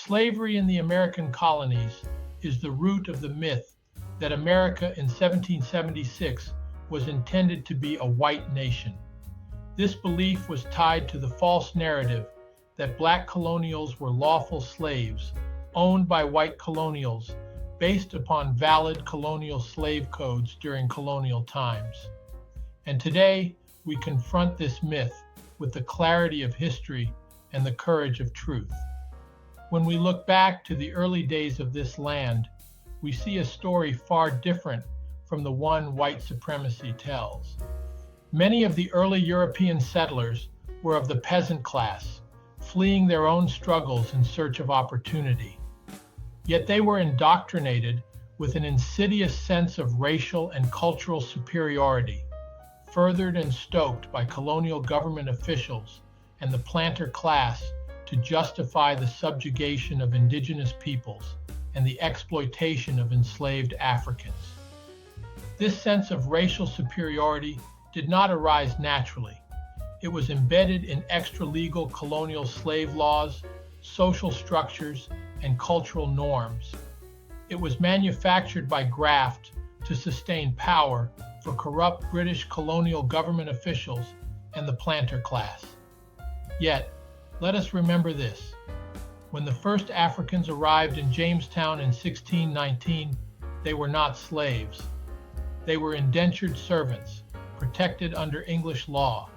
Slavery in the American colonies is the root of the myth that America in 1776 was intended to be a white nation. This belief was tied to the false narrative that black colonials were lawful slaves owned by white colonials based upon valid colonial slave codes during colonial times. And today, we confront this myth with the clarity of history and the courage of truth. When we look back to the early days of this land, we see a story far different from the one white supremacy tells. Many of the early European settlers were of the peasant class, fleeing their own struggles in search of opportunity. Yet they were indoctrinated with an insidious sense of racial and cultural superiority, furthered and stoked by colonial government officials and the planter class to justify the subjugation of indigenous peoples and the exploitation of enslaved Africans. This sense of racial superiority did not arise naturally. It was embedded in extra-legal colonial slave laws, social structures, and cultural norms. It was manufactured by graft to sustain power for corrupt British colonial government officials and the planter class. Yet, let us remember this. When the first Africans arrived in Jamestown in 1619, they were not slaves. They were indentured servants, protected under English law.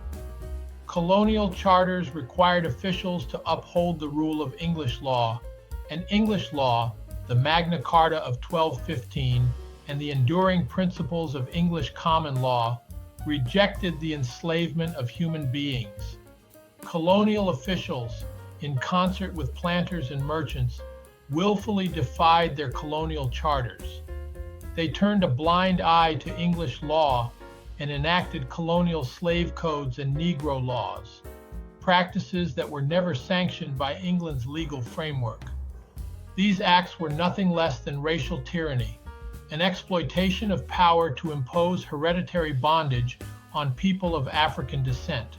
Colonial charters required officials to uphold the rule of English law, and English law, the Magna Carta of 1215, and the enduring principles of English common law, rejected the enslavement of human beings. Colonial officials, in concert with planters and merchants, willfully defied their colonial charters. They turned a blind eye to English law and enacted colonial slave codes and Negro laws, practices that were never sanctioned by England's legal framework. These acts were nothing less than racial tyranny, an exploitation of power to impose hereditary bondage on people of African descent.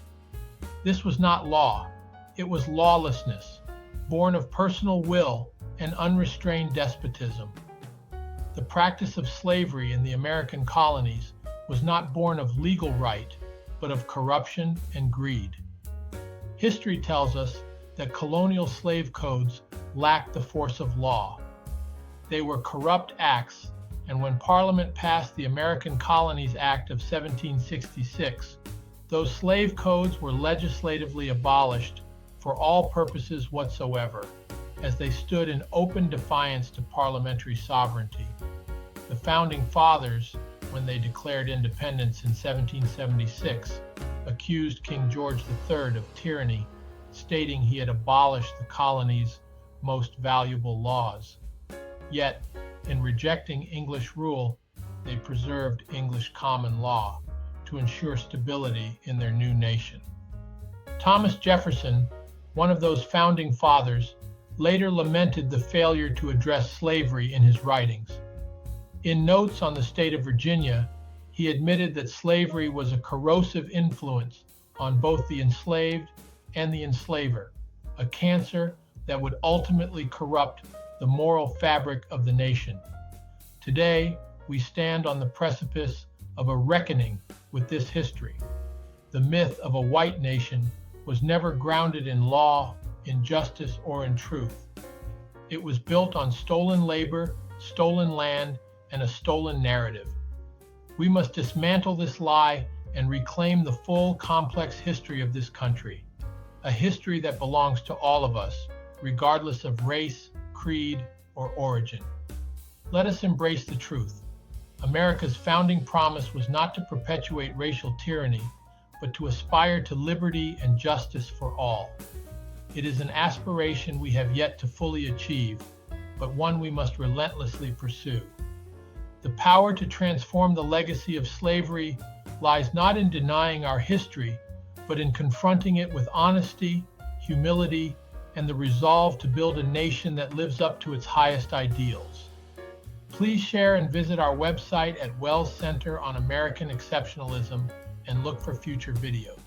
This was not law, it was lawlessness, born of personal will and unrestrained despotism. The practice of slavery in the American colonies was not born of legal right, but of corruption and greed. History tells us that colonial slave codes lacked the force of law. They were corrupt acts, and when Parliament passed the American Colonies Act of 1766, those slave codes were legislatively abolished for all purposes whatsoever, as they stood in open defiance to parliamentary sovereignty. The Founding Fathers, when they declared independence in 1776, accused King George III of tyranny, stating he had abolished the colony's most valuable laws. Yet, in rejecting English rule, they preserved English common law to ensure stability in their new nation. Thomas Jefferson, one of those founding fathers, later lamented the failure to address slavery in his writings. In Notes on the State of Virginia, he admitted that slavery was a corrosive influence on both the enslaved and the enslaver, a cancer that would ultimately corrupt the moral fabric of the nation. Today, we stand on the precipice of a reckoning with this history. The myth of a white nation was never grounded in law, in justice, or in truth. It was built on stolen labor, stolen land, and a stolen narrative. We must dismantle this lie and reclaim the full, complex history of this country, a history that belongs to all of us, regardless of race, creed, or origin. Let us embrace the truth. America's founding promise was not to perpetuate racial tyranny, but to aspire to liberty and justice for all. It is an aspiration we have yet to fully achieve, but one we must relentlessly pursue. The power to transform the legacy of slavery lies not in denying our history, but in confronting it with honesty, humility, and the resolve to build a nation that lives up to its highest ideals. Please share and visit our website at Wells Center on American Exceptionalism and look for future videos.